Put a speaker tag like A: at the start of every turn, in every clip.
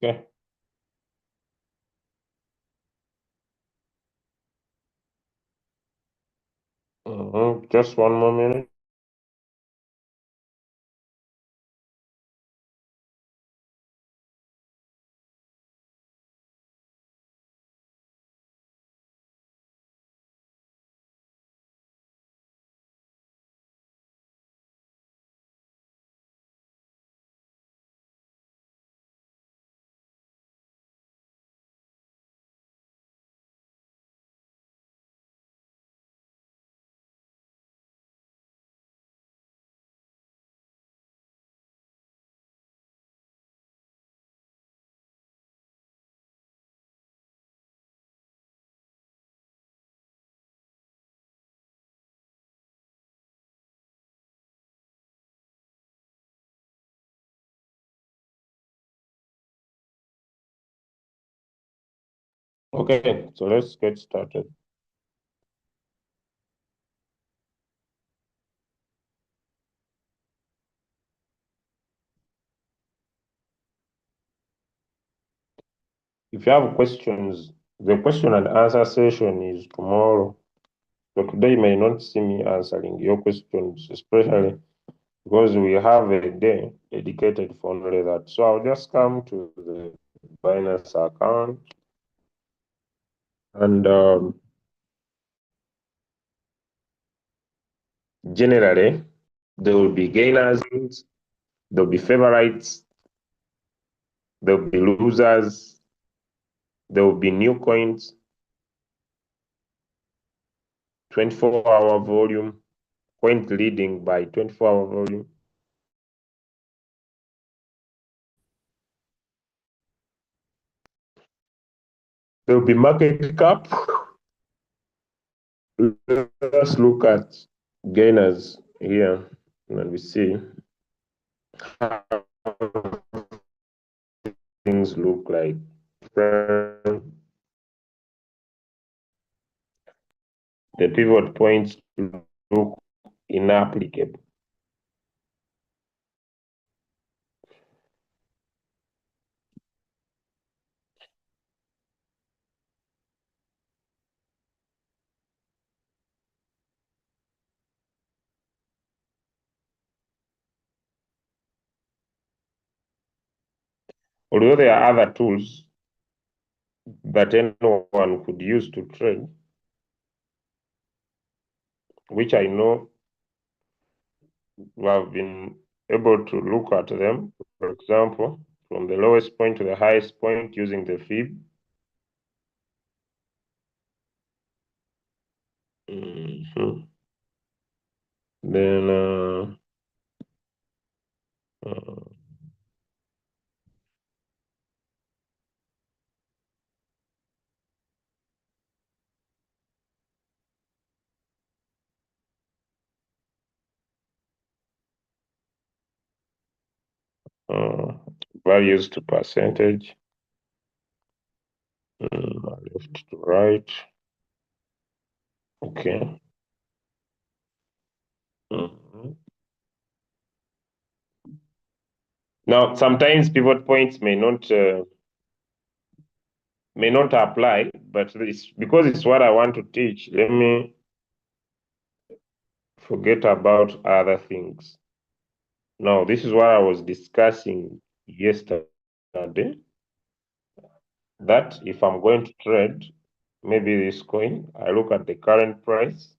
A: Okay. Just one more minute. Okay, so let's get started. If you have questions, the question and answer session is tomorrow. So today you may not see me answering your questions, especially because we have a day dedicated for only that. So I'll just come to the Binance account and generally there will be gainers, there will be favorites, there will be losers, there will be new coins, 24-hour volume, coins leading by 24-hour volume. There will be market cap. Let's look at gainers here and we see how things look like. The pivot points look inapplicable. Although there are other tools that anyone could use to trade, which I know we have been able to look at them, for example, from the lowest point to the highest point using the fib. Then uh, uh, values to percentage, left to right. Okay. Now, sometimes pivot points may not apply, but it's because it's what I want to teach. Let me forget about other things. Now, this is what I was discussing yesterday, that if I'm going to trade maybe this coin, I look at the current price,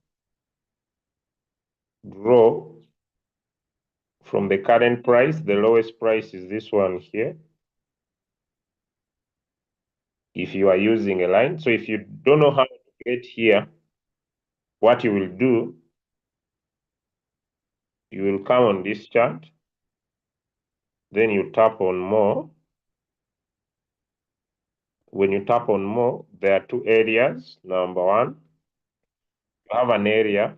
A: draw from the current price, the lowest price is this one here, if you are using a line. So if you don't know how to get here, what you will do, you will come on this chart, then you tap on more. When you tap on more, there are two areas. Number one, you have an area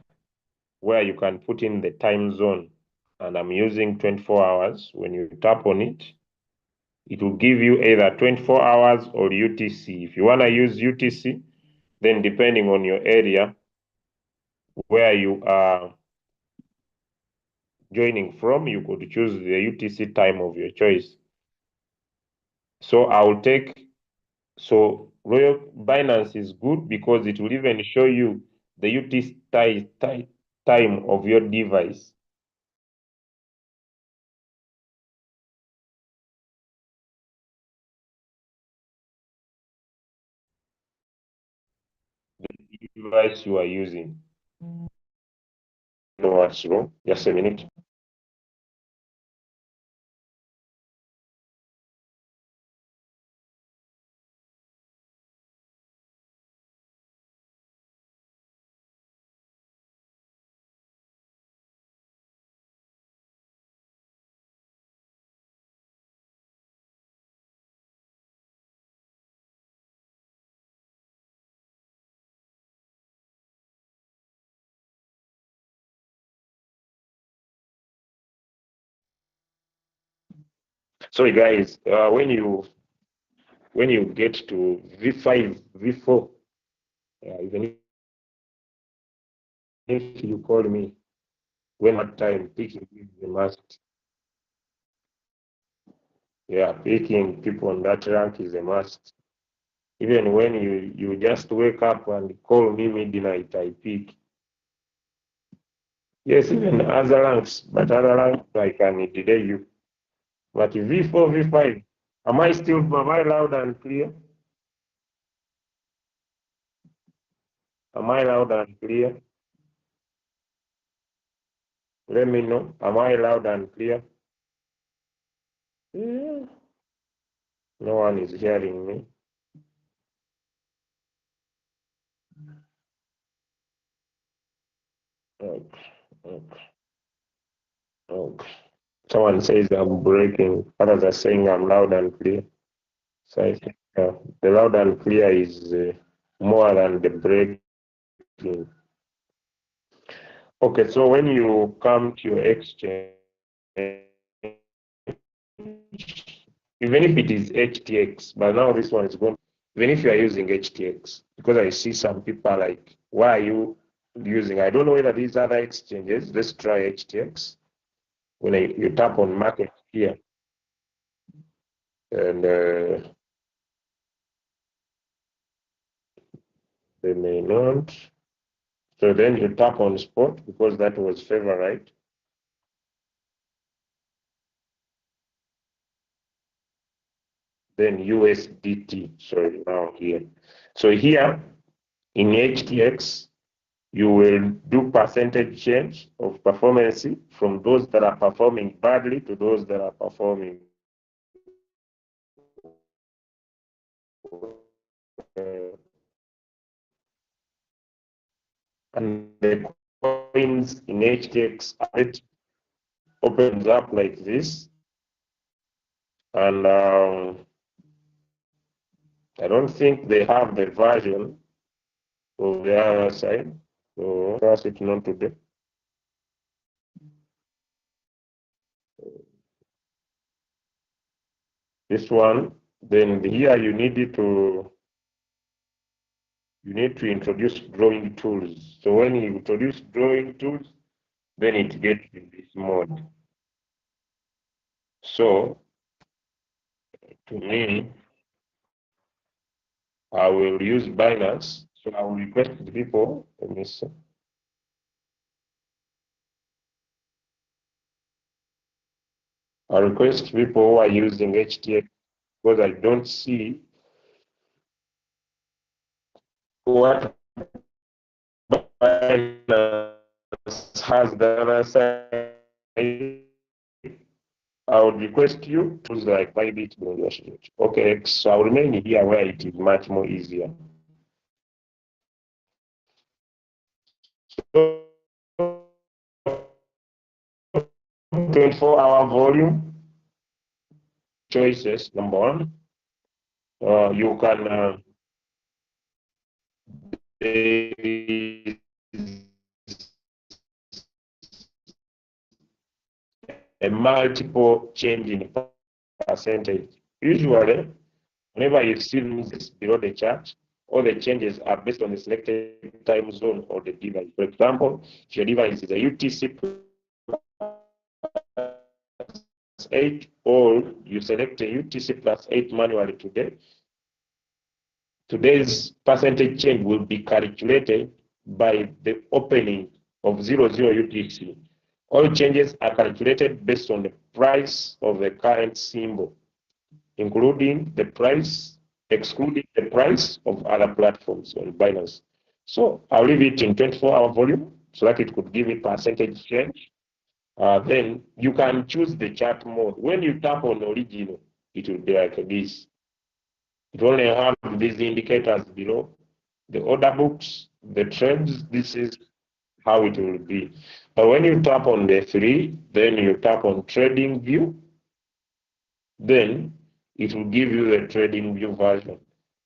A: where you can put in the time zone, and I'm using 24 hours. When you tap on it, it will give you either 24 hours or UTC. If you want to use UTC, then depending on your area where you are joining from, you could choose the UTC time of your choice. So Royal Binance is good because it will even show you the UTC time of your device. The device you are using. No, what's wrong? Just a minute. Sorry, guys. When you get to V5, V4, even if you call me, when what time picking is a must. Yeah, picking people on that rank is a must. Even when you just wake up and call me midnight, I pick. Yes, even other ranks, but other ranks I can delay you. But V4, V5, am I loud and clear? Am I loud and clear? Let me know. Am I loud and clear? Yeah. No one is hearing me. Okay. Okay. Okay. Someone says I'm breaking. Others are saying I'm loud and clear. So I think the loud and clear is more than the breaking. Okay, so when you come to your exchange, even if it is HTX, but now this one is going, even if you are using HTX, because I see some people are like, why are you using? I don't know whether these other exchanges, let's try HTX. When you tap on market here, and they may not. So then you tap on spot because that was favorite. Then USDT, sorry, now here. So here in HTX, you will do percentage change of performance from those that are performing badly to those that are performing and the coins in HTX opens up like this. And I don't think they have the version of the other side. So trust it not today. This one, then here you need to introduce drawing tools. So when you introduce drawing tools, then it gets in this mode. So to me, I will use Binance. So I will request the people, let me see. I request people who are using HTX because I don't see what Binance has the other side. I would request you to use like Bybit negotiate. Okay, so I'll remain here where it is much more easier. So 24-hour volume choices. Number one, you can a multiple change in percentage. Usually, whenever you see this below the chart, all the changes are based on the selected time zone or the device. For example, if your device is a UTC plus 8, or you select a UTC plus 8 manually today, today's percentage change will be calculated by the opening of 00 UTC. All changes are calculated based on the price of the current symbol, including the price, excluding the price of other platforms on Binance. So I'll leave it in 24-hour volume so that it could give me percentage change. Then you can choose the chart mode. When you tap on original, it will be like this. It only have these indicators below, the order books, the trends. This is how it will be. But when you tap on the three, then you tap on trading view, then it will give you the trading view version.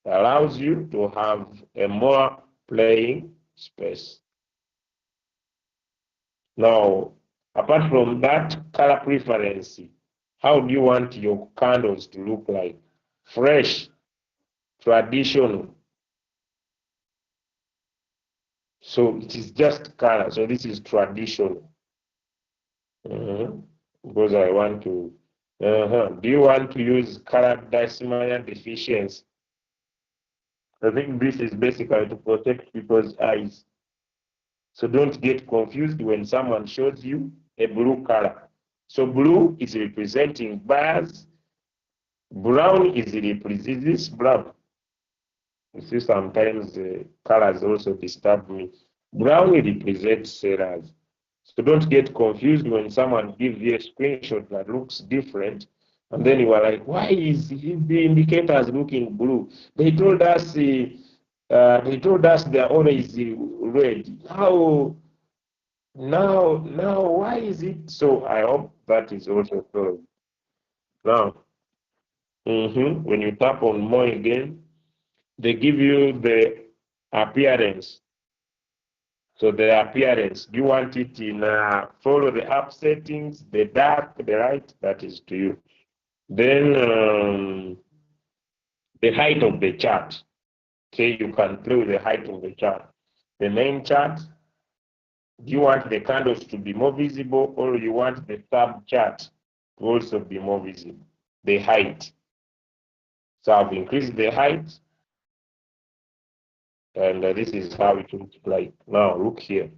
A: It allows you to have a more playing space. Now, apart from that, color preference, how do you want your candles to look like? Fresh, traditional. So it is just color. So this is traditional. Because I want to. Do you want to use color decimal deficiency? I think this is basically to protect people's eyes. So don't get confused when someone shows you a blue color. So blue is representing buyers. Brown is representing this brown. You see, sometimes colors also disturb me. Brown represents sellers. So don't get confused when someone gives you a screenshot that looks different, and then you are like, why is the indicators looking blue? They told us they're always red. Now, why is it? So I hope that is also solved. Now, when you tap on more again, they give you the appearance. So the appearance, do you want it in follow the app settings, the dark, the light? That is to you. Then the height of the chart. Okay, you can play with the height of the chart. The main chart, do you want the candles to be more visible, or you want the sub chart to also be more visible? The height. So I've increased the height, and this is how it looks like. Now look here.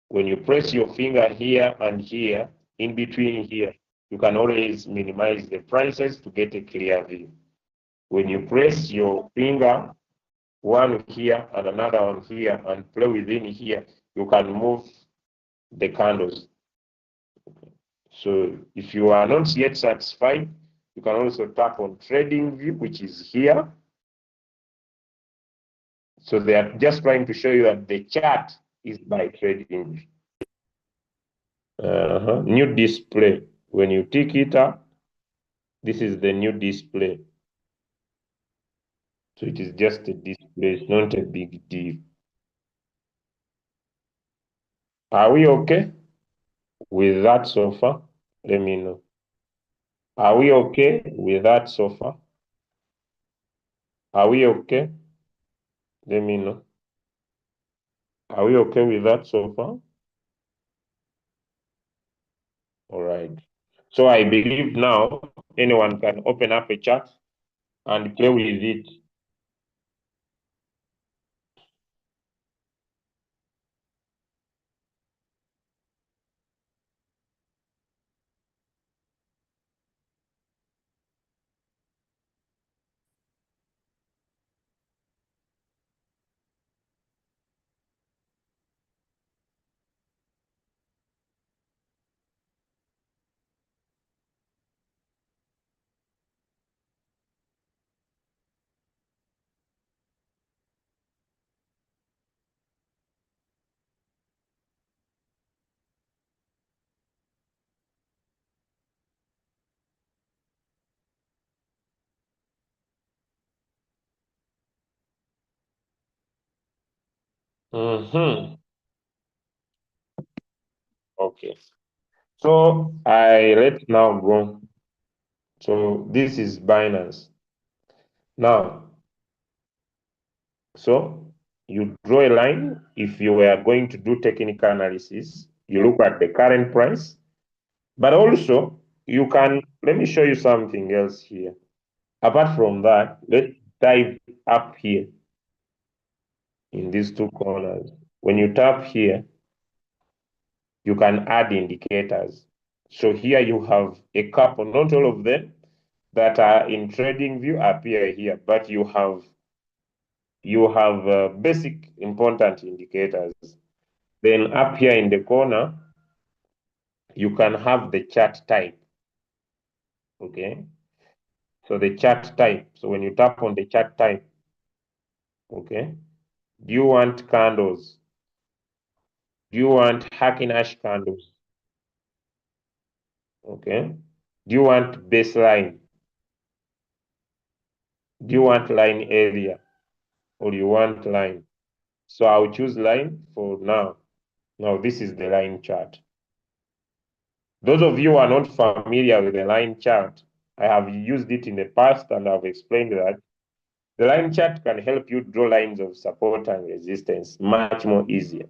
A: When you press your finger here and here, in between here, you can always minimize the prices to get a clear view. When you press your finger, one here and another one here, and play within here, you can move the candles. So if you are not yet satisfied, you can also tap on trading view, which is here. So they are just trying to show you that the chart is by trading view. New display. When you tick it up, this is the new display. So it is just a display, it's not a big deal. Are we okay with that so far? Let me know. Are we okay with that so far? Are we okay? Let me know. Are we okay with that so far? All right. So I believe now anyone can open up a chat and play with it. Okay. So I let's now go So this is Binance. Now, so you draw a line. If you were going to do technical analysis, you look at the current price, but also you can, let me show you something else here. Apart from that, let's dive up here in these two corners. When you tap here, you can add indicators. So here you have a couple, not all of them that are in TradingView appear here, but you have basic important indicators. Then up here in the corner, you can have the chart type. Okay. So the chart type. So when you tap on the chart type, okay, do you want candles? Do you want Hacking Ash candles? Okay. Do you want baseline? Do you want line area? Or you want line? So I'll choose line for now. Now this is the line chart. Those of you who are not familiar with the line chart, I have used it in the past and I've explained that the line chart can help you draw lines of support and resistance much more easier.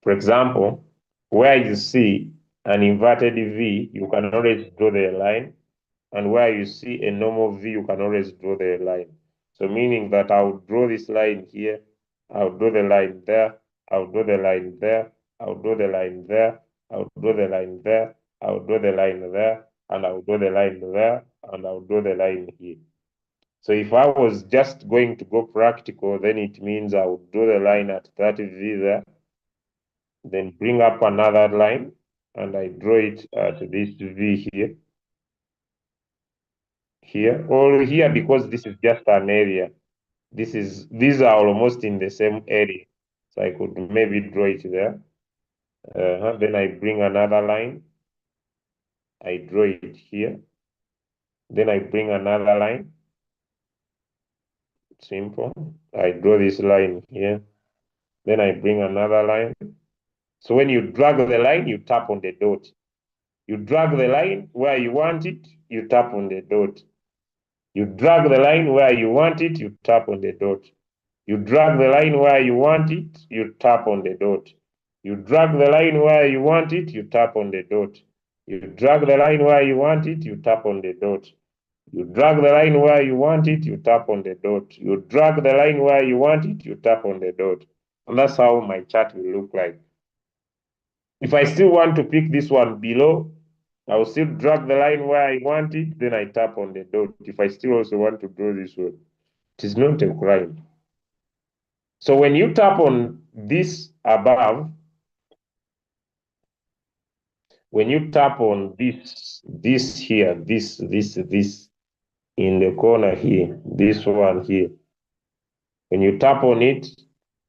A: For example, where you see an inverted V, you can always draw the line, and where you see a normal V, you can always draw the line. So meaning that I'll draw this line here, I'll draw the line there, I'll draw the line there, I'll draw the line there, I'll draw the line there, I'll draw the line there, and I'll draw the line there, and I'll draw the line here. So if I was just going to go practical, then it means I would draw the line at 30V there, then bring up another line, and I draw it at this V here, or here, because this is just an area. These are almost in the same area. So I could maybe draw it there. Then I bring another line. I draw it here. Then I bring another line. Simple. I draw this line here. Then I bring another line. So when you drag the line, you tap on the dot. You drag the line where you want it, you tap on the dot. You drag the line where you want it, you tap on the dot. You drag the line where you want it, you tap on the dot. You drag the line where you want it, you tap on the dot. You drag the line where you want it, you tap on the dot. You drag the line where you want it, you tap on the dot. You drag the line where you want it, you tap on the dot. And that's how my chart will look like. If I still want to pick this one below, I will still drag the line where I want it, then I tap on the dot. If I still also want to draw this one, it is not a crime. So when you tap on this above, when you tap on this here, this in the corner here, this one here, when you tap on it,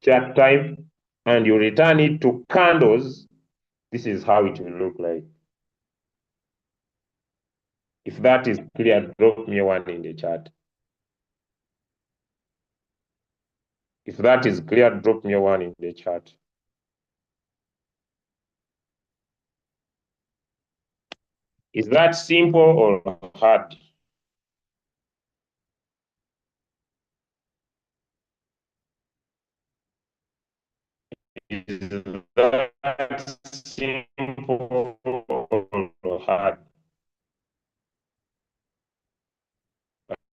A: chart type, and you return it to candles, this is how it will look like. If that is clear, drop me one in the chat. If that is clear, drop me one in the chat. Is that simple or hard? Is that simple or hard?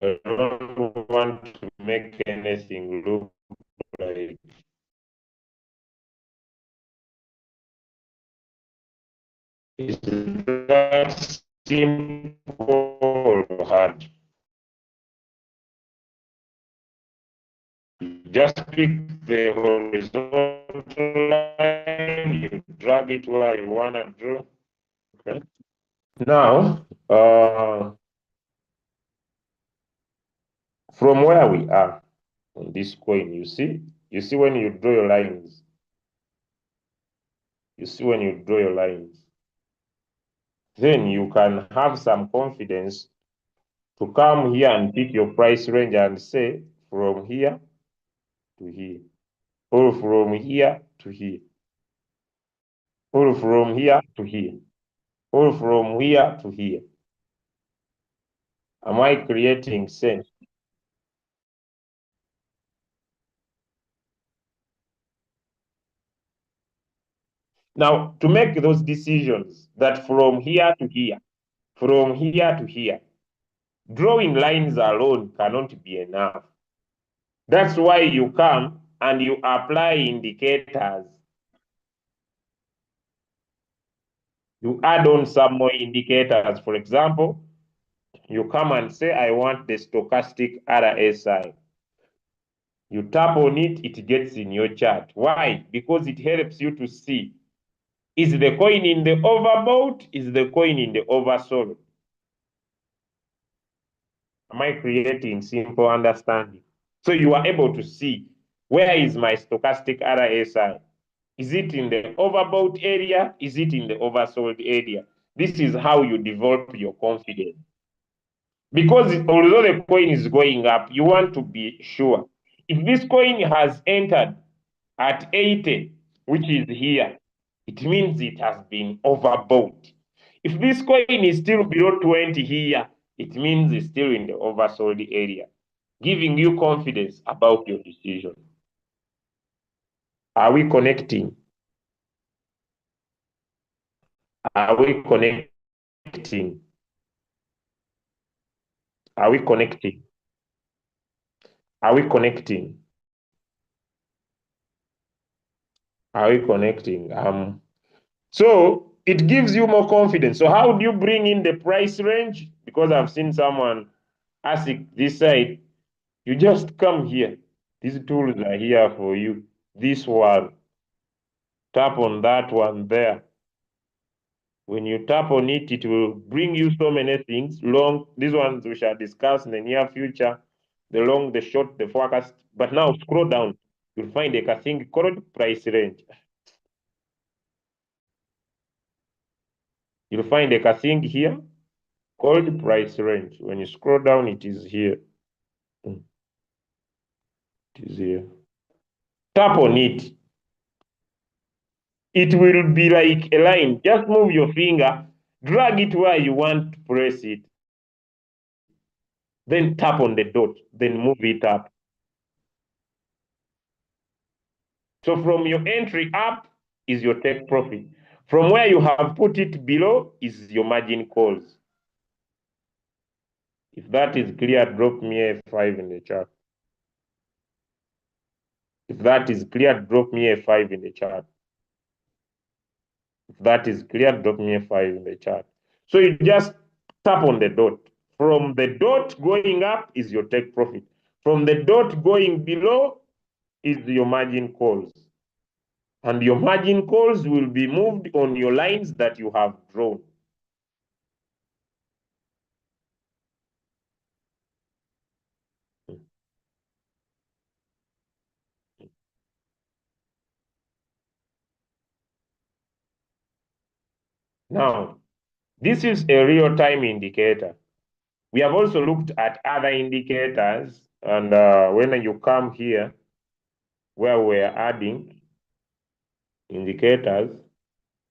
A: I don't want to make anything look like is that simple or hard. Just pick the horizontal line, you drag it where you want to draw. Okay. Now, from where we are on this coin, you see when you draw your lines, then you can have some confidence to come here and pick your price range and say from here to here, or from here to here, or from here to here, or from here to here. Am I creating sense? Now, to make those decisions that from here to here, from here to here, drawing lines alone cannot be enough. That's why you come and you apply indicators. You add on some more indicators. For example, you come and say, I want the stochastic RSI. You tap on it, it gets in your chart. Why? Because it helps you to see, is the coin in the overbought? Is the coin in the oversold? Am I creating simple understanding? So you are able to see, where is my stochastic RSI? Is it in the overbought area? Is it in the oversold area? This is how you develop your confidence. Because although the coin is going up, you want to be sure. If this coin has entered at 80, which is here, it means it has been overbought. If this coin is still below 20 here, it means it's still in the oversold area, giving you confidence about your decision. Are we connecting? Are we connecting? Are we connecting? Are we connecting? Are we connecting? So it gives you more confidence. So how do you bring in the price range? Because I've seen someone ask this side, you just come here. These tools are here for you. This one, tap on that one there. When you tap on it, it will bring you so many things. Long, these ones we shall discuss in the near future. The long, the short, the forecast. But now scroll down, you'll find a thing called price range. You'll find a thing here called price range. When you scroll down, it is here. It is here. Tap on it. It will be like a line. Just move your finger, drag it where you want to press it. Then tap on the dot, then move it up. So from your entry up is your take profit. From where you have put it below is your margin calls. If that is clear, drop me a 5 in the chat. If that is clear, drop me a 5 in the chat. If that is clear, drop me a 5 in the chat. So you just tap on the dot. From the dot going up is your take profit. From the dot going below is your margin calls. And your margin calls will be moved on your lines that you have drawn. Now, this is a real-time indicator. We have also looked at other indicators, and when you come here, where we're adding indicators,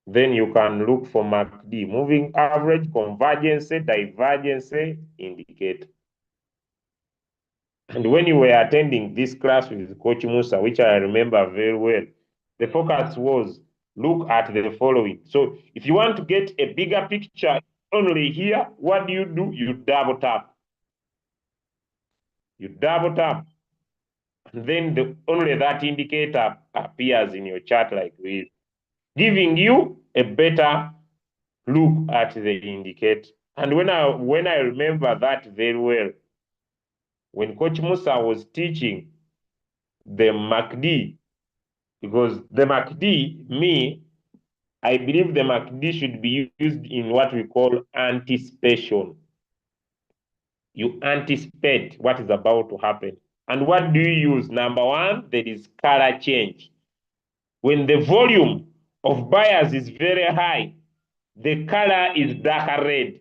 A: then you can look for MACD, moving average, convergence, divergence indicator. And when you were attending this class with Coach Musa, which I remember very well, the focus was look at the following. So if you want to get a bigger picture only here, what do? You double tap. You double tap. And then only that indicator appears in your chart like this, giving you a better look at the indicator. And when I remember that very well, when Coach Musa was teaching the MACD, because the MACD, I believe the MACD should be used in what we call anticipation. You anticipate what is about to happen. And what do you use? Number one, there is color change. When the volume of buyers is very high, the color is darker red.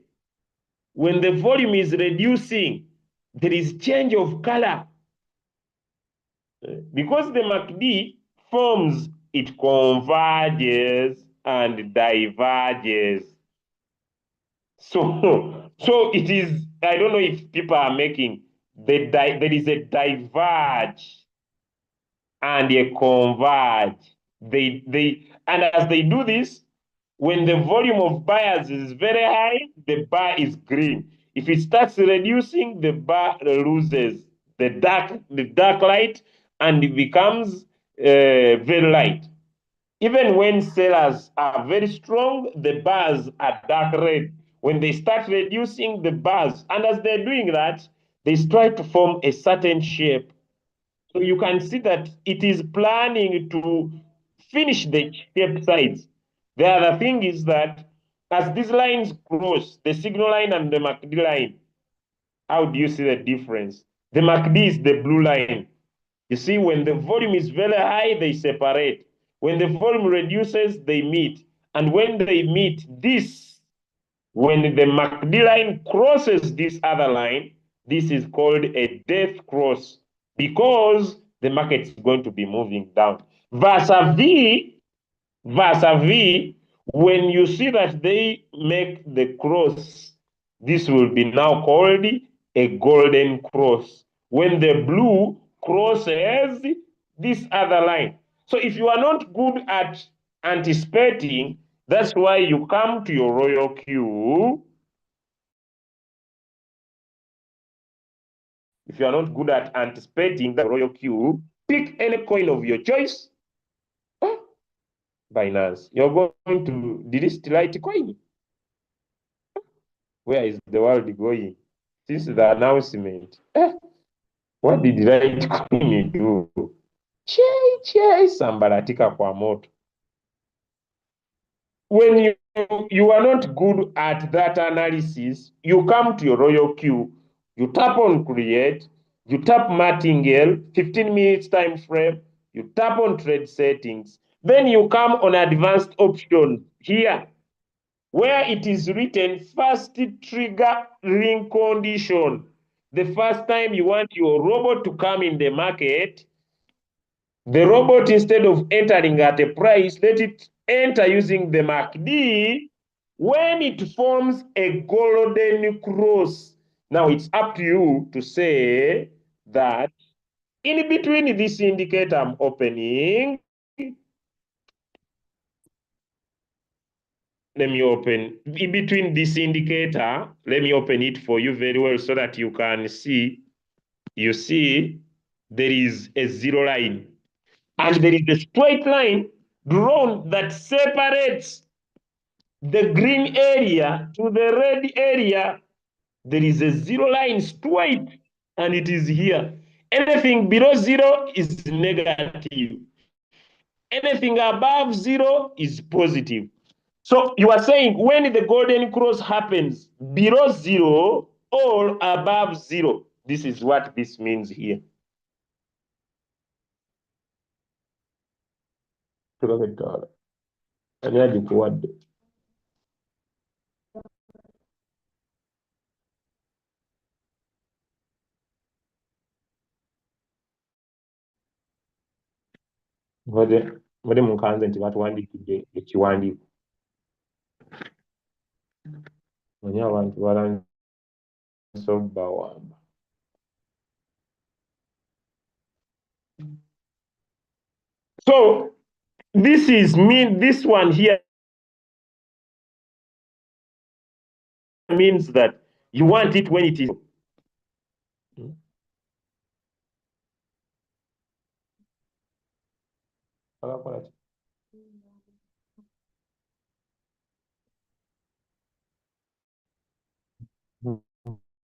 A: When the volume is reducing, there is change of color. Because the MACD forms, it converges and diverges. So it is, I don't know if people are making there is a diverge and a converge. And as they do this, when the volume of buyers is very high, the bar is green. If it starts reducing, the bar loses the dark light and it becomes very light. Even when sellers are very strong, the bars are dark red. When they start reducing the bars, and as they're doing that, they try to form a certain shape. So you can see that it is planning to finish the shape sides. The other thing is that as these lines cross, the signal line and the MACD line, how do you see the difference? The MACD is the blue line. You see, when the volume is very high, they separate. When the volume reduces, they meet. And when they meet, when the MACD line crosses this other line, this is called a death cross because the market is going to be moving down. Versa V, when you see that they make the cross, this will be now called a golden cross. When the blue crosses this other line. So if you are not good at anticipating, that's why you come to your royal queue. If you are not good at anticipating the royal queue, pick any coin of your choice. Binance. You're going to delist Litecoin. Where is the world going? Since the announcement, what did Litecoin do? Sambaratika kwa moto. When you are not good at that analysis, you come to your royal queue, you tap on create, you tap martingale, 15 minutes time frame, you tap on trade settings, then you come on advanced option here, where it is written first trigger ring condition. The first time you want your robot to come in the market, the robot, instead of entering at a price, let it enter using the MACD. When it forms a golden cross, now it's up to you to say that in between this indicator I'm opening, let me open, in between this indicator, let me open it for you very well so that you can see. You see, there is a zero line. And there is a straight line drawn that separates the green area to the red area. There is a zero line straight, and it is here. Anything below zero is negative. Anything above zero is positive. So you are saying when the golden cross happens below zero or above zero, this is what this means here. Muri mukanze nti batuwandikidde ekiwandiiko manye abantu balanse obbawamba. So this one here means that you want it when it is.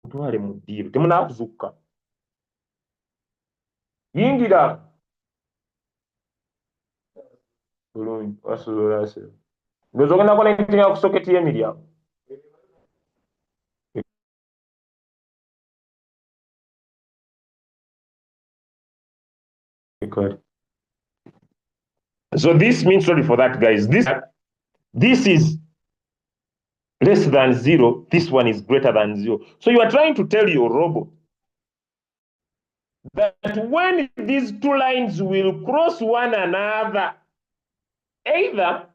A: Mutwale mu ddiiro temunaakuzuukuka yingira bulungi wasobola se ndoza ogenda konekitinga ku soketi y'emiryango. So this means, sorry for that, guys. This is less than zero. This one is greater than zero. So you are trying to tell your robot that when these two lines will cross one another, either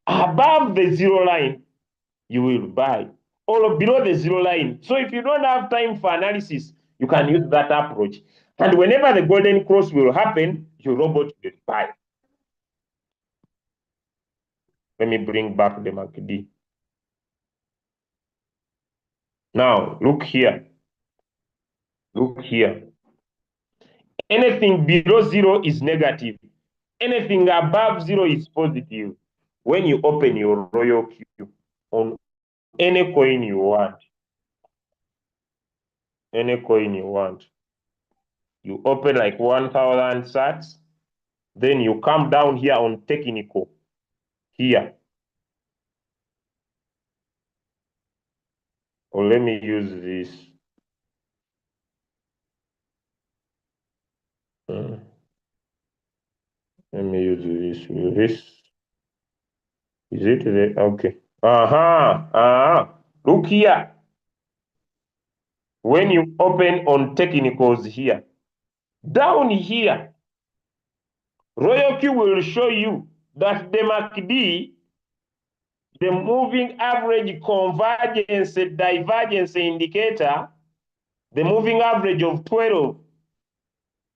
A: Above the zero line, you will buy, or below the zero line. So if you don't have time for analysis, you can use that approach. And whenever the golden cross will happen, your robot will buy. Let me bring back the MACD. Now, look here. Look here. Anything below zero is negative. Anything above zero is positive. When you open your Royal Q on any coin you want, any coin you want, you open like 1,000 sats, then you come down here on technical, here. Or let me use this. Let me use this. This is it? Okay. Look here. When you open on technicals here, down here, Royal Q will show you that the MACD, the moving average convergence divergence indicator, the moving average of 12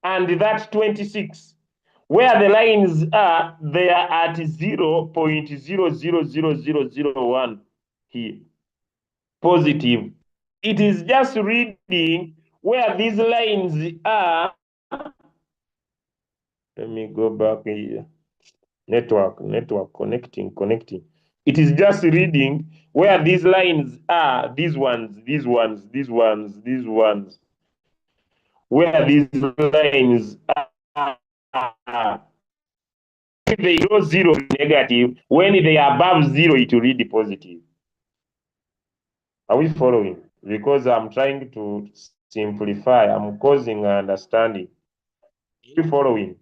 A: and that's 26. Where the lines are, they are at 0.000001 here. Positive. It is just reading where these lines are. Let me go back here. Network, connecting. It is just reading where these lines are, these ones. Where these lines are. If they go zero, negative. When they are above zero, it will read positive. Are we following? Because I'm trying to simplify, I'm causing understanding. Are we following?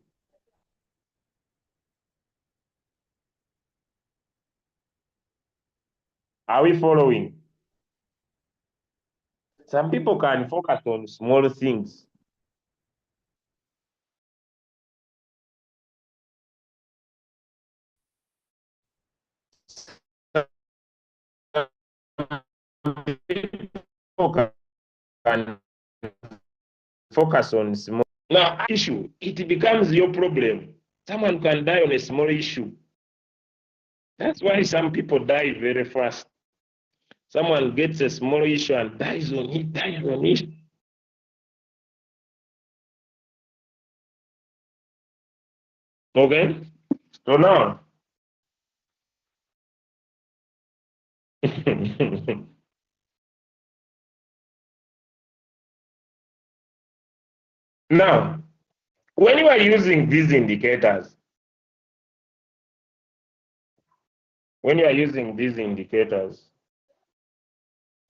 A: Are we following? Some people can focus on small things. People can focus on small. Now, issue, it becomes your problem. Someone can die on a small issue. That's why some people die very fast. Someone gets a small issue and dies on it. Okay? So now, now, when you are using these indicators,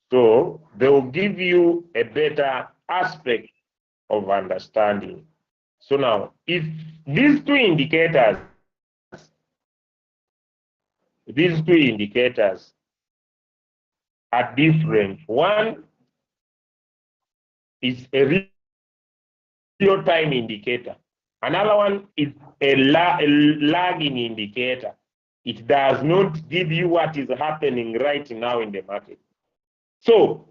A: so they will give you a better aspect of understanding. So now, if these two indicators are different, one is a real-time indicator, another one is a lagging indicator. It does not give you what is happening right now in the market. So,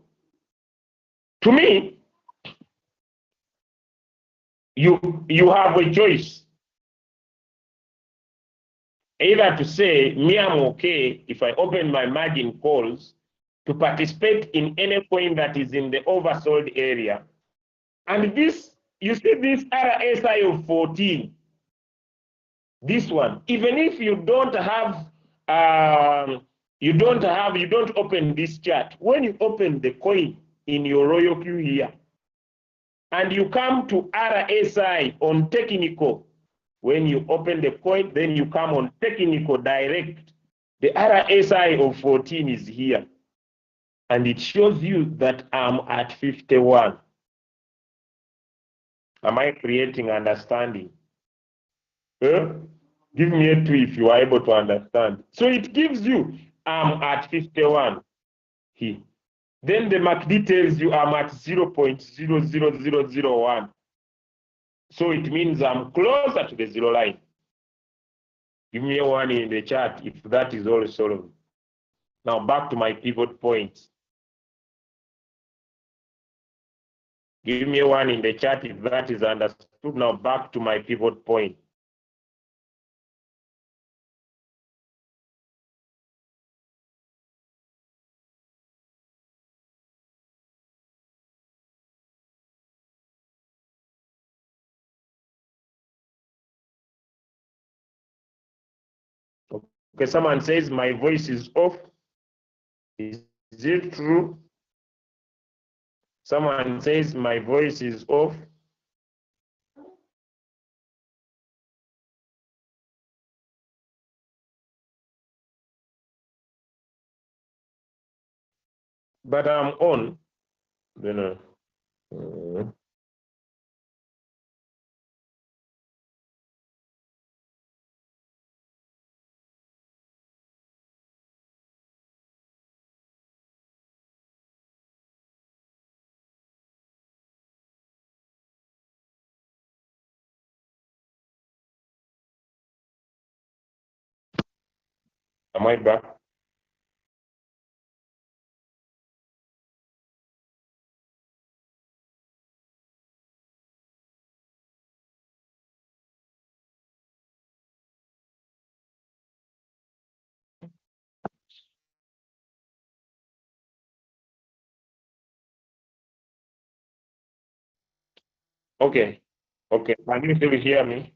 A: to me, you have a choice. Either to say, me, I'm okay if I open my margin calls to participate in any coin that is in the oversold area. And this, you see this RSI of 14, this one, even if you don't have, you don't open this chart. When you open the coin in your Royal Q here, and you come to RSI on technical, when you open the coin, then you come on technical direct. The RSI of 14 is here. And it shows you that I'm at 51. Am I creating understanding? Give me a 2 if you are able to understand. So it gives you, I'm at 51 here. Then the MACD tells you I'm at 0.00001. So it means I'm closer to the zero line. Give me a 1 in the chat if that is all solved. Now back to my pivot points. Give me a 1 in the chat if that is understood. Now back to my pivot point. Okay, someone says my voice is off. Is it true? Someone says my voice is off. But I'm on. Then, am I back? Okay. Okay. Can you still hear me?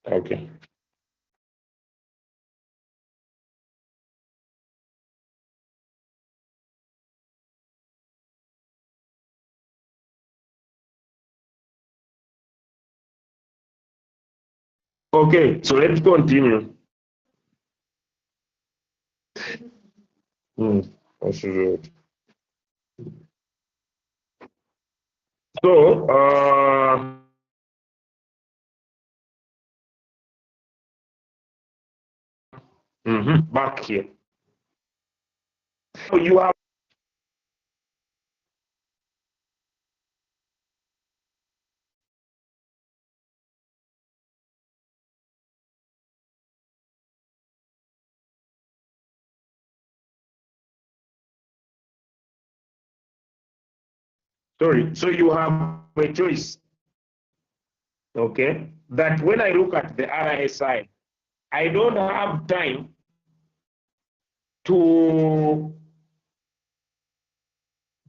A: Okay. Okay, so let's continue. That's right. So, back here. So you have. Sorry. So you have a choice. Okay. That when I look at the RSI, I don't have time to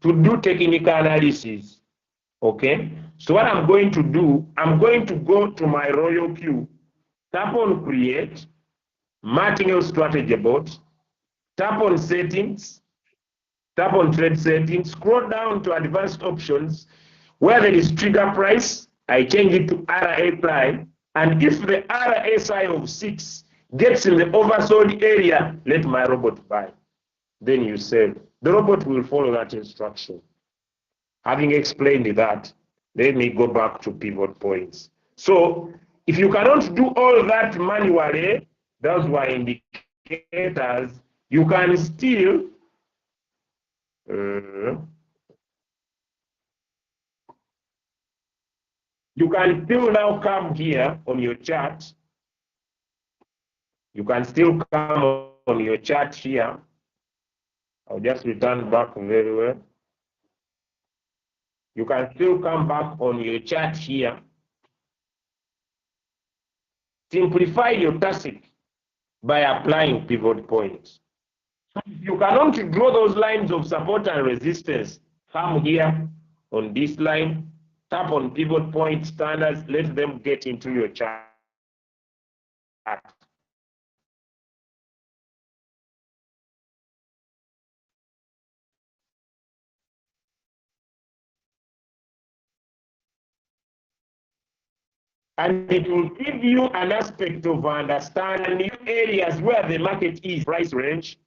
A: do technical analysis. Okay. So what I'm going to do, I'm going to go to my Royal Queue, tap on Create, Martingale Strategy Board, tap on Settings, tap on Trade Settings, scroll down to Advanced Options. Where there is Trigger Price, I change it to RSI. And if the RSI of 6 gets in the oversold area, let my robot buy. Then you sell. The robot will follow that instruction. Having explained that, let me go back to pivot points. So if you cannot do all that manually, those were indicators, you can still now come here on your chart. You can still come on your chart here. I'll just return back very well. You can still come back on your chart here. Simplify your task by applying pivot points. If you cannot draw those lines of support and resistance, come here on this line, tap on pivot point standards, let them get into your chart. And it will give you an aspect of understanding areas where the market is price range.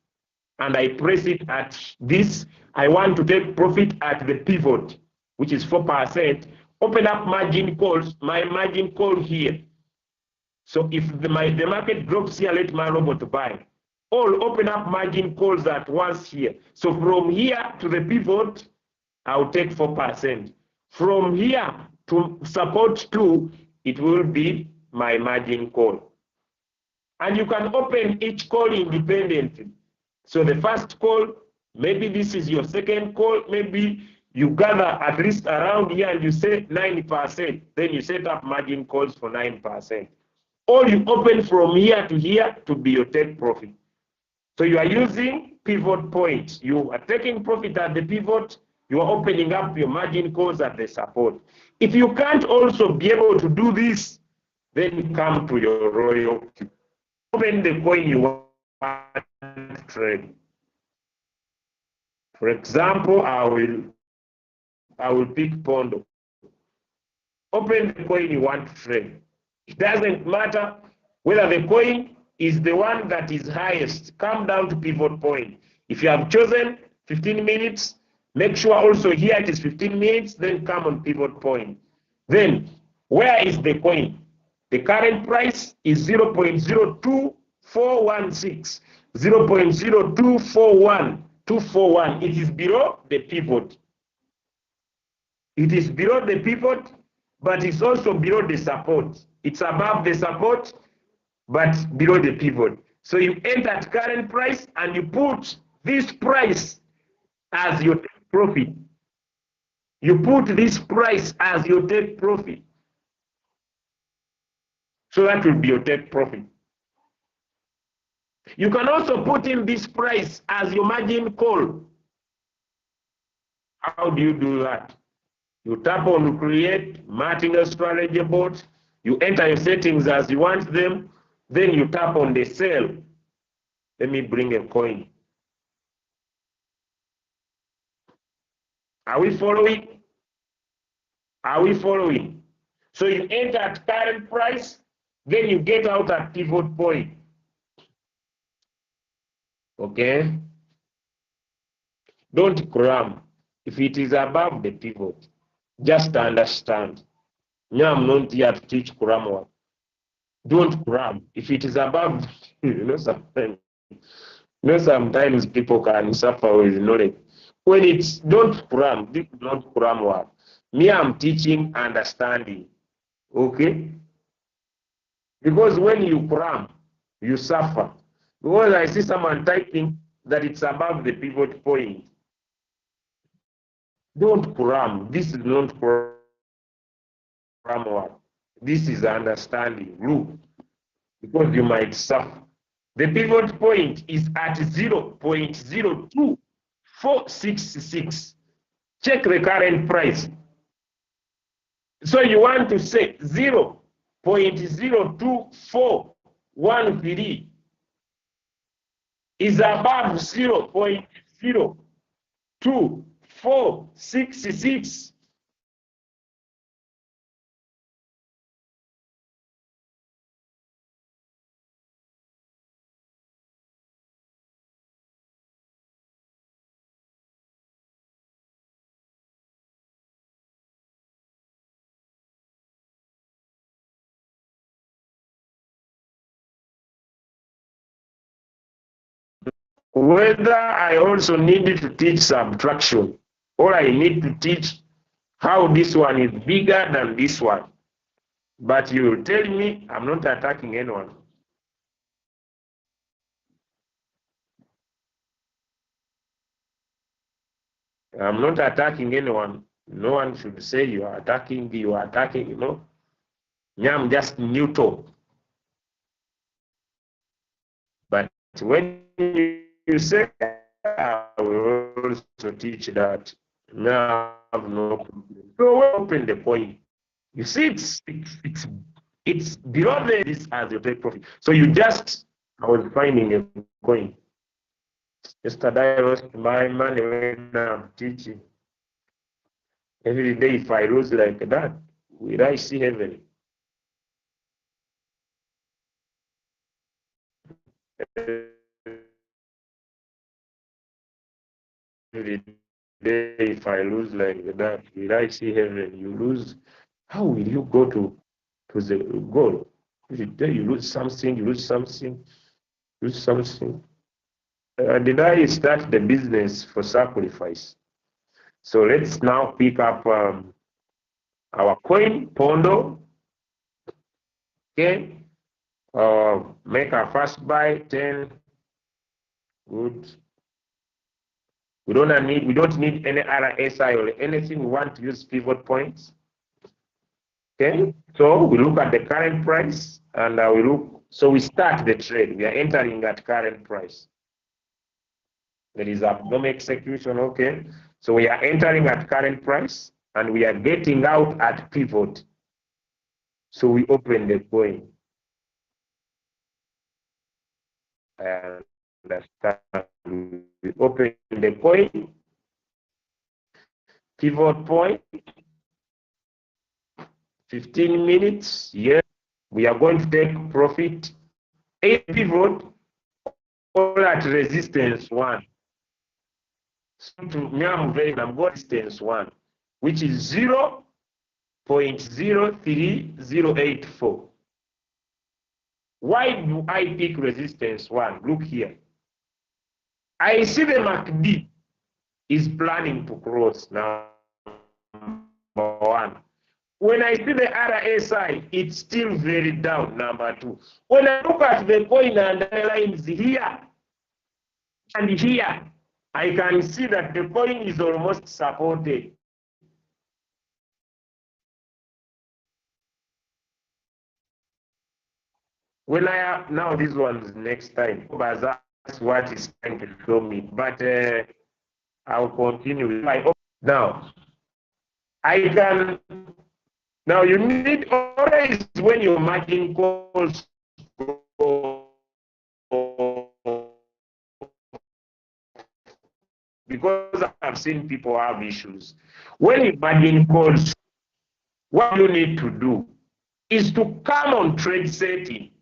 A: And I press it at this. I want to take profit at the pivot, which is 4%. Open up margin calls, my margin call here. So if the market drops here, let my robot buy. All open up margin calls at once here. So from here to the pivot, I'll take 4%. From here to support 2, it will be my margin call. And you can open each call independently. So the first call, maybe this is your second call, maybe you gather at least around here and you say 9%, then you set up margin calls for 9%. Or you open from here to be your take profit. So you are using pivot point. You are taking profit at the pivot, you are opening up your margin calls at the support. If you can't also be able to do this, then come to your royalty. Open the coin you want to trade. For example, I will pick Pondo. Open the coin you want to trade. It doesn't matter whether the coin is the one that is highest. Come down to pivot point. If you have chosen 15 minutes, make sure also here it is 15 minutes, then come on pivot point. Then, where is the coin? The current price is 0.02416, 0.0241241. It is below the pivot. It is below the pivot, but it's also below the support. It's above the support, but below the pivot. So you enter at current price and you put this price as your take profit. You put this price as your take profit. So that will be your take profit. You can also put in this price as your margin call. How do you do that? You tap on create Martingale strategy board. You enter your settings as you want them. Then you tap on the sell. Let me bring a coin. Are we following? Are we following? So you enter at current price, then you get out at pivot point. Okay? Don't cram. If it is above the pivot, just understand. Now I'm not here to teach cram work. Don't cram. If it is above, sometimes people can suffer with knowledge. When it's don't cram work. Me, I'm teaching understanding. Okay? Because when you cram, you suffer. Because I see someone typing that it's above the pivot point. Don't cram. This is not cram work. This is understanding. Look, because you might suffer. The pivot point is at 0.02466. Check the current price. So you want to say 0.02413 is above 0.02466. Whether I also need to teach subtraction, or I need to teach how this one is bigger than this one. But you will tell me I'm not attacking anyone. I'm not attacking anyone. No one should say you are attacking, I'm just neutral. But when you say I will also teach that, now I have no problem. So open the coin. You see, it's below this as your take profit. So you just, I was finding a coin. Yesterday I lost my money when I'm teaching. Every day if I lose like that, will I see heaven? Every day if I lose like that, will I see heaven? You lose, how will you go to the goal? You lose something, you lose something, lose something. Did I start the business for sacrifice? So let's now pick up our coin, Pondo. Okay. Make our first buy, 10. Good. We don't need any RSI or anything. We want to use pivot points. Okay. So we look at the current price and we look. So we start the trade. We are entering at current price. There is no execution. Okay. So we are entering at current price and we are getting out at pivot. So we open the coin. I understand. We open the coin, pivot point, 15 minutes. Yes, we are going to take profit. 8 pivot, all at resistance 1. So to me, I'm got resistance 1, which is 0.03084. Why do I pick resistance 1? Look here. I see the MACD is planning to cross now. Number 1. When I see the RSI, it's still very down. Number 2. When I look at the coin and the lines here and here, I can see that the coin is almost supported. When I have now these ones next time, but that's what is trying to show me. But I'll continue. Now, I can. Now you need always when your margin calls because I've seen people have issues. When your margin calls, what you need to do is to come on trade setting.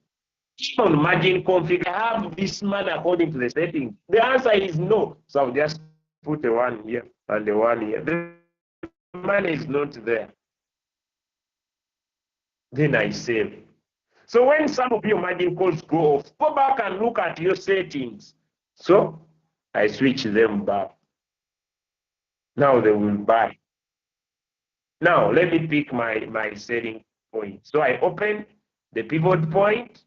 A: On margin config, I have this man according to the setting. The answer is no. So I'll just put the 1 here and the 1 here. The money is not there. Then I save. So when some of your margin calls go off, go back and look at your settings. So I switch them back. Now they will buy. Now let me pick my selling point. So I open the pivot point.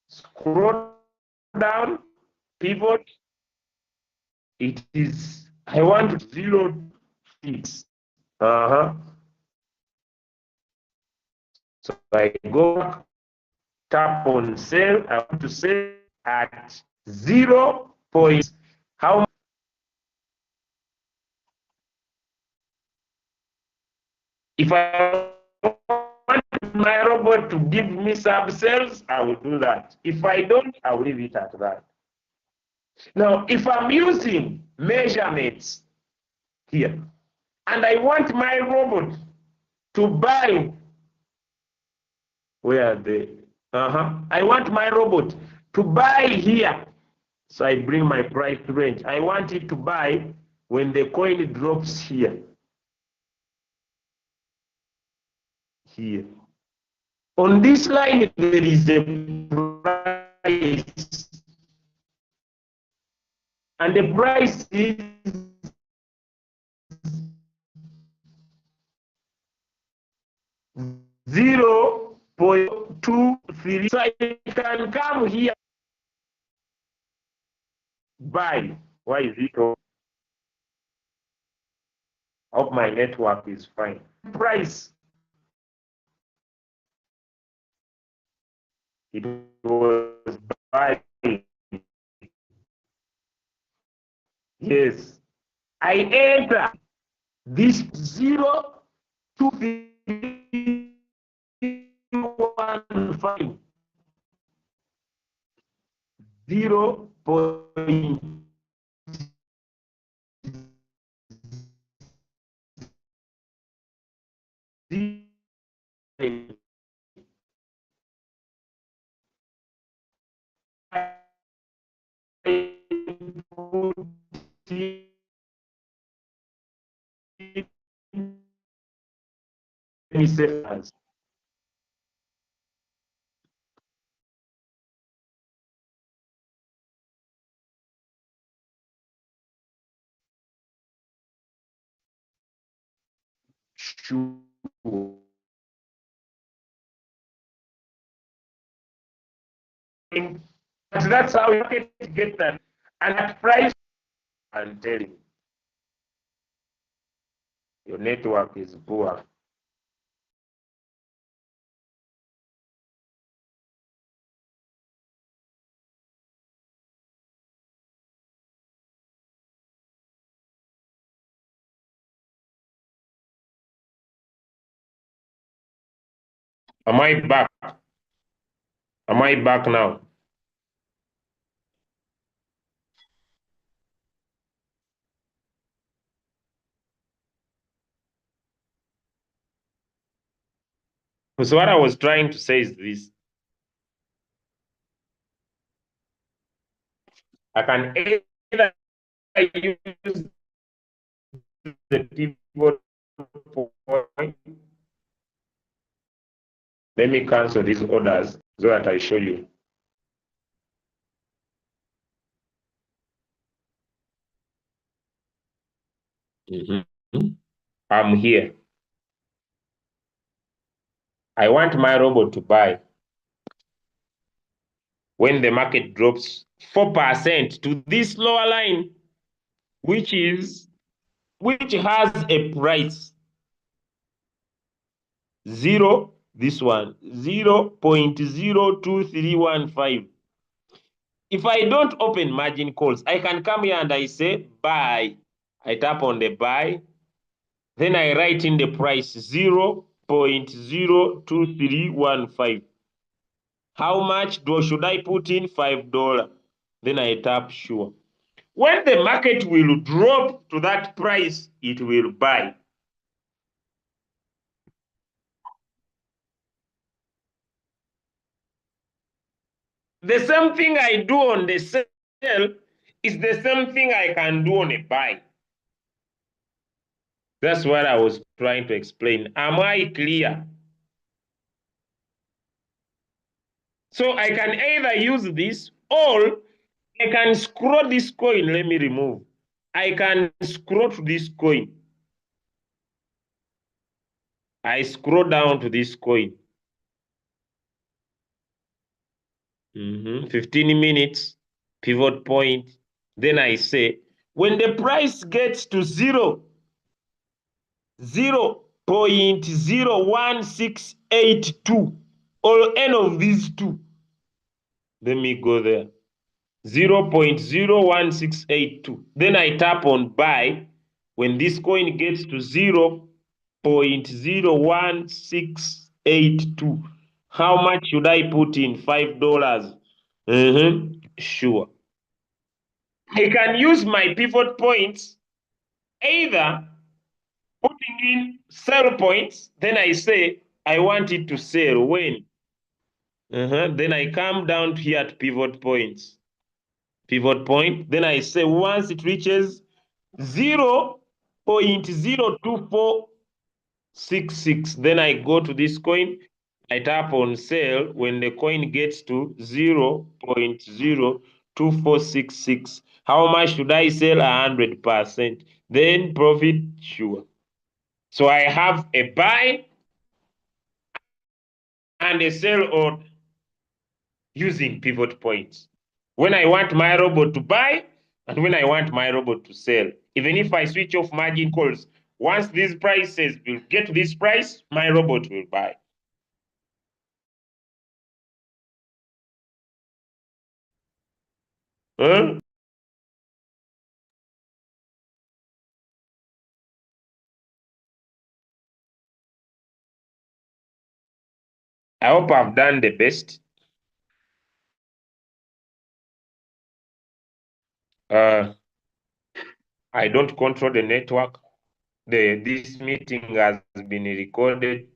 A: Scroll down, pivot. It is, I want 0.6. So I go tap on sell. I want to sell at 0. How? If I want my robot to give me sub sales, I will do that. If I don't, I will leave it at that. Now, if I'm using measurements here, and I want my robot to buy, where are they? I want my robot to buy here. So I bring my price range. I want it to buy when the coin drops here. Here. On this line, there is a price. And the price is 0.23. So I can come here, buy. Why is it off? I hope my network is fine. Price. It was buy. Yes. I enter this 0.2315. 0.23. me safe hands. Sure. But that's how you get that. And at price, I'm telling you, your network is poor. Am I back? Am I back now? So what I was trying to say is this. I can either use the pivot point. Let me cancel these orders so that I show you. I'm here. I want my robot to buy when the market drops 4% to this lower line, which has a price 0.02315. If I don't open margin calls, I can come here and I say buy. I tap on the buy. Then I write in the price 0.02315. How much should I put in? $5. Then I tap sure. When the market will drop to that price, it will buy. The same thing I do on the sell is the same thing I can do on a buy. That's what I was trying to explain. Am I clear? So I can either use this or I can scroll this coin. Let me remove. I can scroll to this coin. I scroll down to this coin. 15 minutes, pivot point. Then I say, when the price gets to 0.01682 or any of these two, let me go there. 0.01682. Then I tap on buy. When this coin gets to 0.01682, how much should I put in? $5. Sure. I can use my pivot points either putting in sell points, then I say I want it to sell when. Then I come down here at pivot points. Pivot point, then I say once it reaches 0.02466, then I go to this coin, I tap on sell. When the coin gets to 0.02466, how much should I sell? 100%. Then profit, sure. So I have a buy and a sell order using pivot points. When I want my robot to buy and when I want my robot to sell. Even if I switch off margin calls, once these prices will get to this price, my robot will buy. Huh? I hope I've done the best. Uh, I don't control the network. This meeting has been recorded.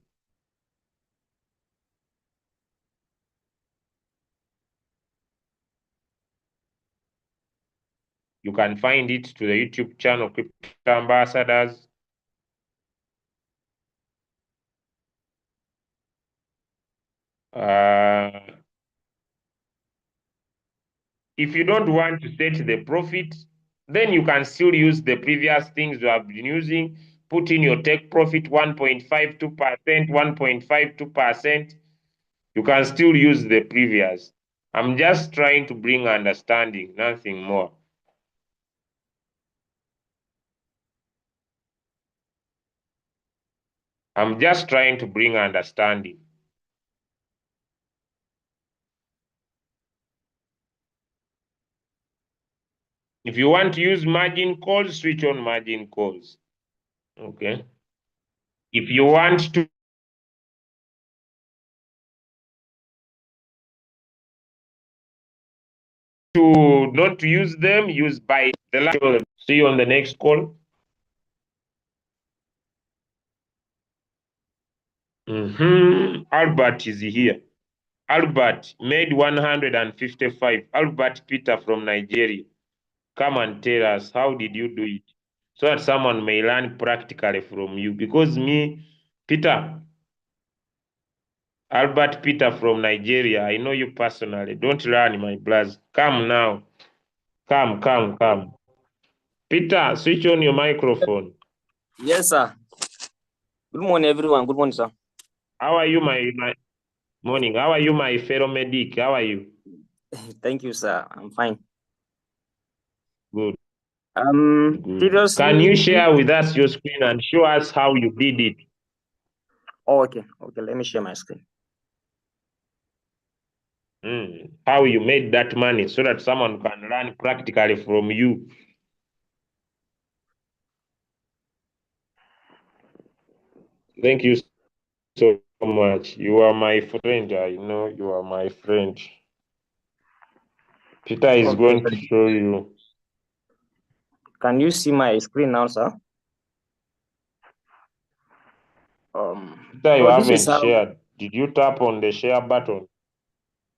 A: You can find it to the YouTube channel, Crypto Ambassadors. If you don't want to set the profit, then you can still use the previous things you have been using. Put in your take profit 1.52%, 1.52%. You can still use the previous. I'm just trying to bring understanding, nothing more. I'm just trying to bring understanding. If you want to use margin calls, switch on margin calls. Okay. If you want to not to use them, use buy the last. See you on the next call. Albert is here. Albert made 155. Albert Peter from Nigeria. Come and tell us, how did you do it? So that someone may learn practically from you. Because me, Peter, Albert Peter from Nigeria, I know you personally. Don't learn my blast. Come now. Come. Peter, switch on your microphone.
B: Yes, sir. Good morning, everyone. Good morning, sir.
A: How are you, my morning? How are you, my fellow medic? How are you?
B: Thank you, sir. I'm fine.
A: Good.
B: Previously,
A: Can you share with us your screen and show us how you did it?
B: Oh, okay. Let me share my screen.
A: How you made that money so that someone can learn practically from you. Thank you so much. You are my friend. I know you are my friend. Peter is going to show you.
B: Can you see my screen now, sir?
A: Peter, you haven't shared. Did you tap on the share button?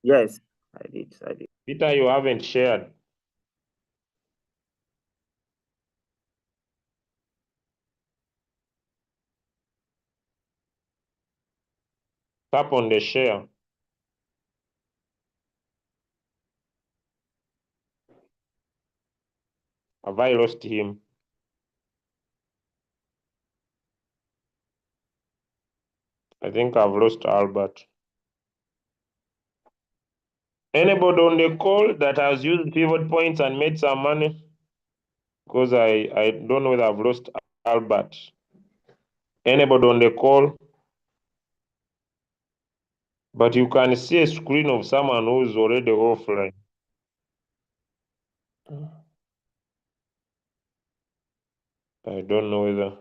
B: Yes, I did.
A: Peter, you haven't shared. Tap on the share. Have I lost him? I think I've lost Albert. Anybody on the call that has used pivot points and made some money? Because I don't know whether I've lost Albert. Anybody on the call? But you can see a screen of someone who's already offline. I don't know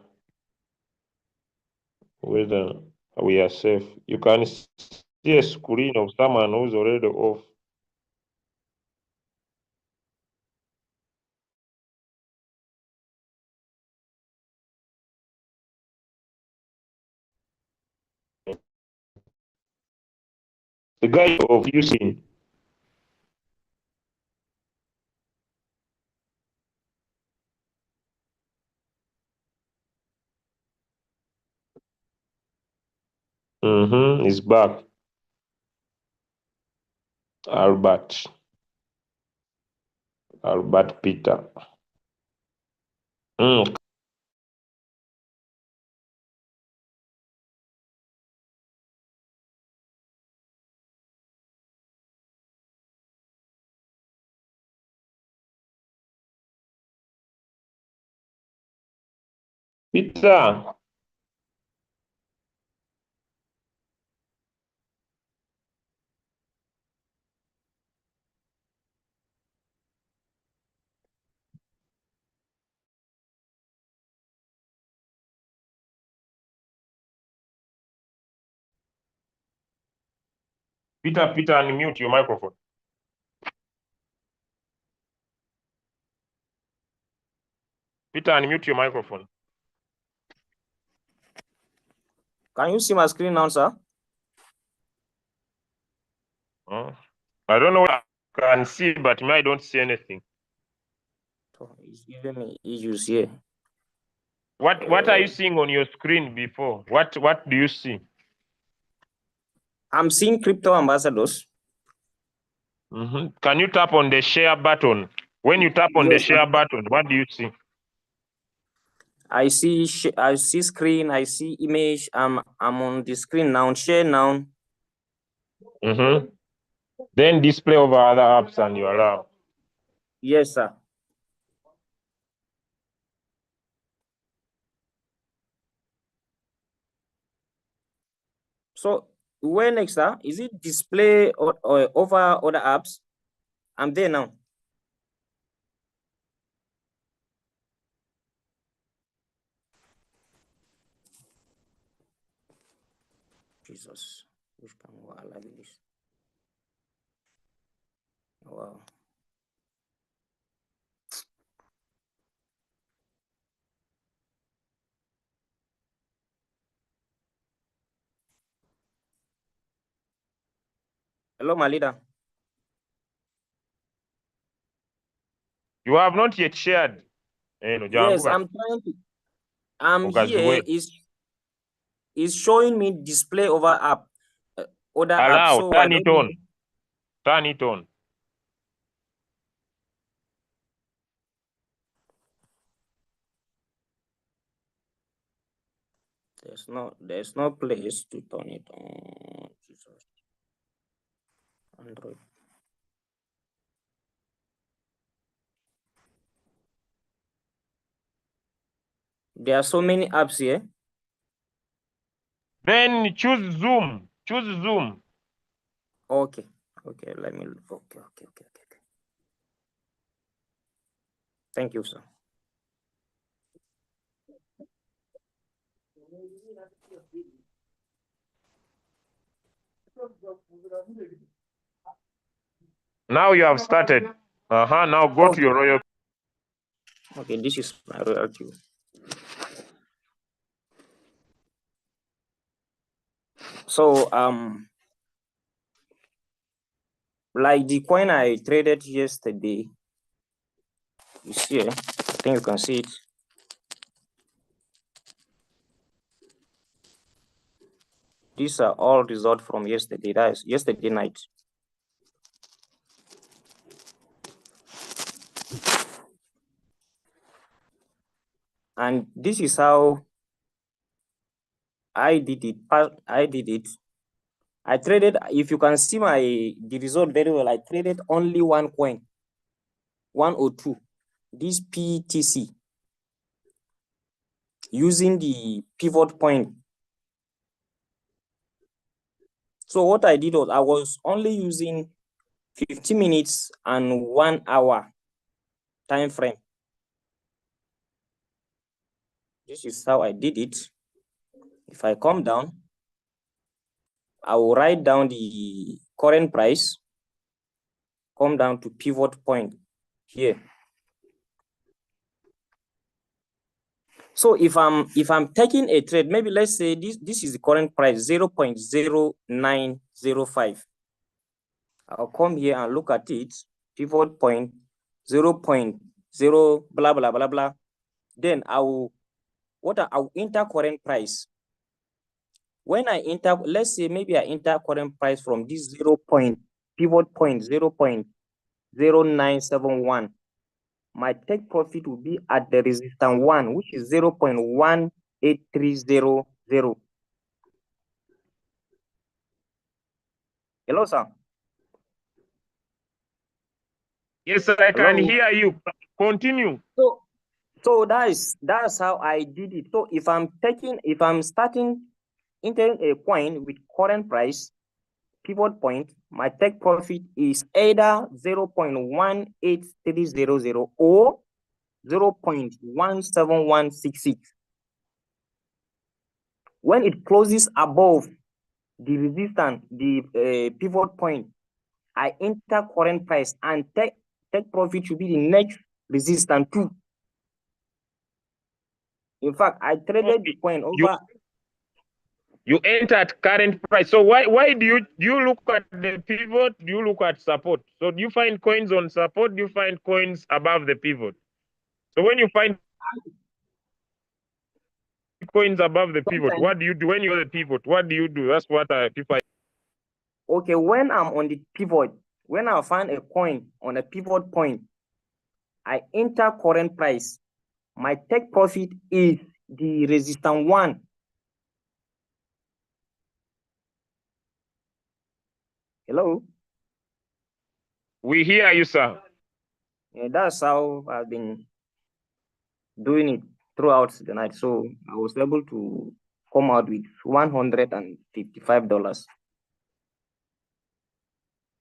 A: whether we are safe. You can see a screen of someone who's already off. The guy of using. He's back. Albert Peter. Peter. Peter, unmute your microphone. Peter, unmute your microphone.
B: Can you see my screen now, sir?
A: I don't know what I can see, but I don't see anything.
B: It's giving me issues here.
A: What are you seeing on your screen before? What do you see?
B: I'm seeing crypto ambassadors.
A: Can you tap on the share button? When you tap on the share button, what do you see?
B: I see screen, I see image. I'm on the screen now. Share now.
A: Then display over other apps and you allow.
B: Yes, sir. So where next, sir? Is it display or over other apps? I'm there now. Jesus, which can I like this? Wow. Hello, my leader.
A: You have not yet shared.
B: Yes, I'm trying to. I'm here. Is showing me display over app, other app. So
A: turn it on. Turn it on.
B: There's no place to turn it on. Jesus. Android. There are so many apps here.
A: Then choose Zoom. Choose Zoom.
B: Okay. Let me look. Okay. Thank you, sir.
A: Now you have started. Now go to your royal.
B: Okay, this is my royal queue. So like the coin I traded yesterday is here. I think you can see it. These are all results from yesterday. That is yesterday night. And this is how I did it. I traded, if you can see the result very well, I traded only one coin, 102, this PTC, using the pivot point. So what I did was I was only using 50 minutes and 1 hour time frame. This is how I did it. If I come down, I will write down the current price, come down to pivot point here. So if I'm taking a trade, maybe let's say this is the current price, 0.0905. I'll come here and look at it, pivot point 0.0 blah blah blah blah. Then I'll enter current price. When I enter, let's say maybe I enter current price from this pivot point 0.0971. My take profit will be at the resistance 1, which is 0.18300. Hello, sir.
A: Yes, sir, I can hear you. Continue.
B: So that's how I did it. So if I'm starting entering a coin with current price, pivot point, my take profit is either 0.18300 or 0.17166. When it closes above the resistance, the pivot point, I enter current price and take profit should be the next resistance too. In fact, I traded the coin over.
A: You entered current price. So why do you look at the pivot? Do you look at support? So do you find coins on support? Do you find coins above the pivot? So when you find coins above the pivot, what do you do when you're the pivot? What do you do? That's what people.
B: Okay, when I'm on the pivot, when I find a coin on a pivot point, I enter current price. My take profit is the resistance 1. Hello?
A: We hear you, sir.
B: Yeah, that's how I've been doing it throughout the night. So I was able to come out with $155.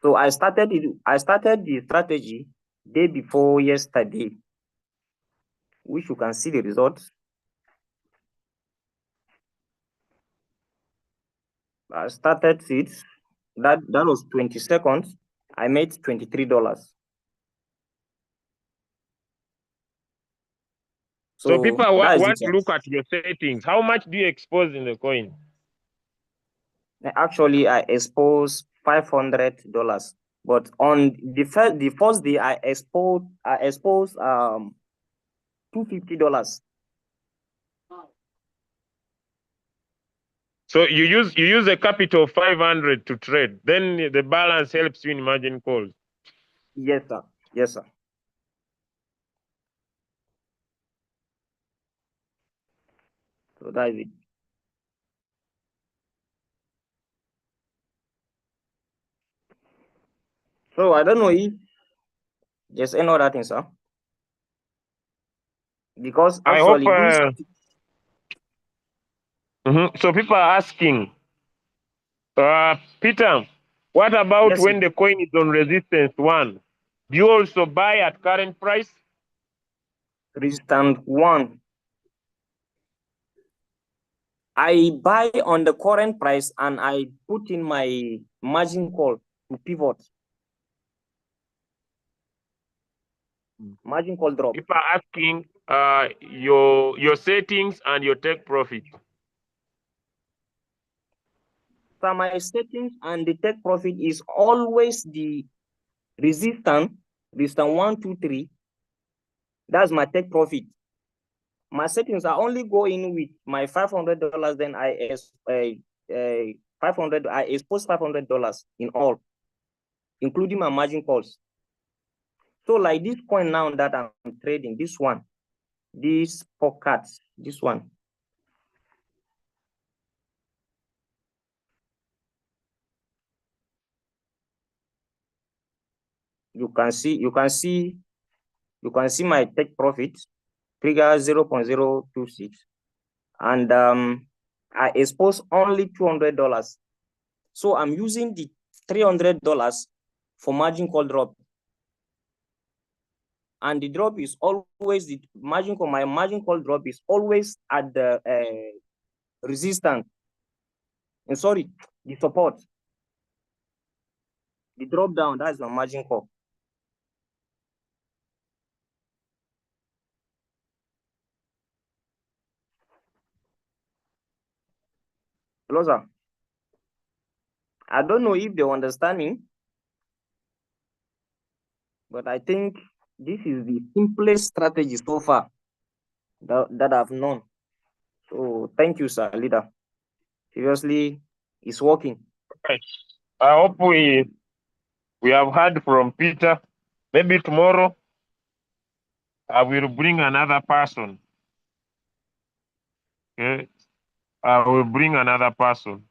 B: So I started the strategy day before yesterday, which you can see the results. I started it. That was 20 seconds. I made $23.
A: So people
B: that is
A: want
B: it.
A: to look at your settings. How much do you expose in the coin?
B: Actually, I exposed $500, but on the first day I exposed $250.
A: So you use a capital of 500 to trade. Then the balance helps you in margin calls.
B: Yes, sir. Yes, sir. So that is it. So I don't know if there's any other thing, sir. Because actually,
A: So people are asking, Peter, what about
B: yes,
A: when the coin is on resistance 1? Do you also buy at current price?
B: resistance 1. I buy on the current price and I put in my margin call to pivot. Margin call drop.
A: People are asking your settings and your take profit.
B: So my settings and the take profit is always the resistance 1, 2, 3. That's my take profit. My settings are only go in with my $500. Then I expose $500 in all, including my margin calls. So like this coin now that I'm trading, this one, this pocket, this one. You can see my take profit trigger 0.026, and I expose only $200. So I'm using the $300 for margin call drop. And the drop is always the margin call. My margin call drop is always at the resistance. And sorry, the support. The drop down, that's my margin call. Closer. I don't know if they're understanding, but I think this is the simplest strategy so far that I've known. So thank you, sir, leader. Seriously, it's working.
A: Okay. I hope we have heard from Peter. Maybe tomorrow I will bring another person. Okay. I will bring another person.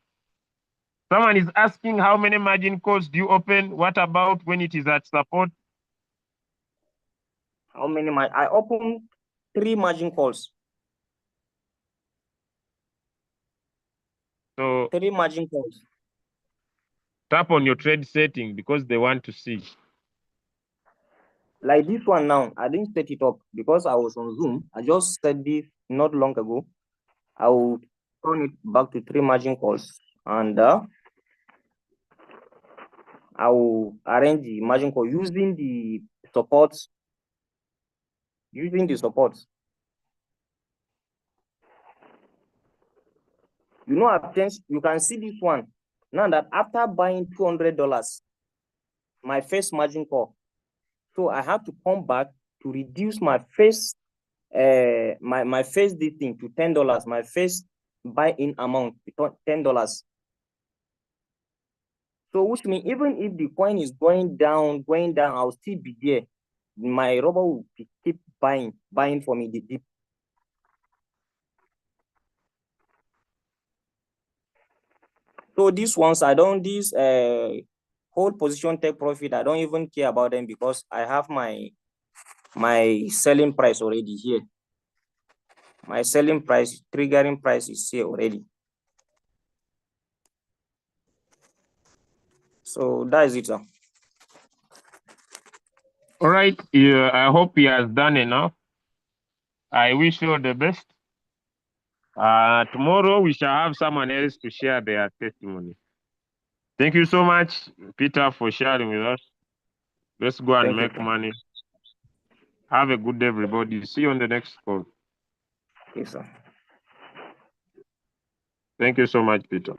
A: Someone is asking how many margin calls do you open? What about when it is at support?
B: How many? I opened 3 margin calls.
A: So
B: 3 margin calls.
A: tap on your trade setting because they want to see.
B: Like this one now, I didn't set it up because I was on Zoom. I just set this not long ago. I will turn it back to 3 margin calls, and I will arrange the margin call using the supports. You know, you can see this one now that after buying $200, my first margin call. So I have to come back to reduce my first my first this thing to $10. My first buy-in amount to $10. So which means even if the coin is going down, I'll still be there. My robot will keep buying for me the dip. So these ones, these hold position take profit, I don't even care about them because I have my selling price already here. My selling price, triggering price is here already. So that is it, sir.
A: All right. Yeah, I hope he has done enough. I wish you the best. Tomorrow we shall have someone else to share their testimony. Thank you so much, Peter, for sharing with us. Let's go and make money. Have a good day, everybody. See you on the next call.
B: Yes, sir.
A: Thank you so much, Peter.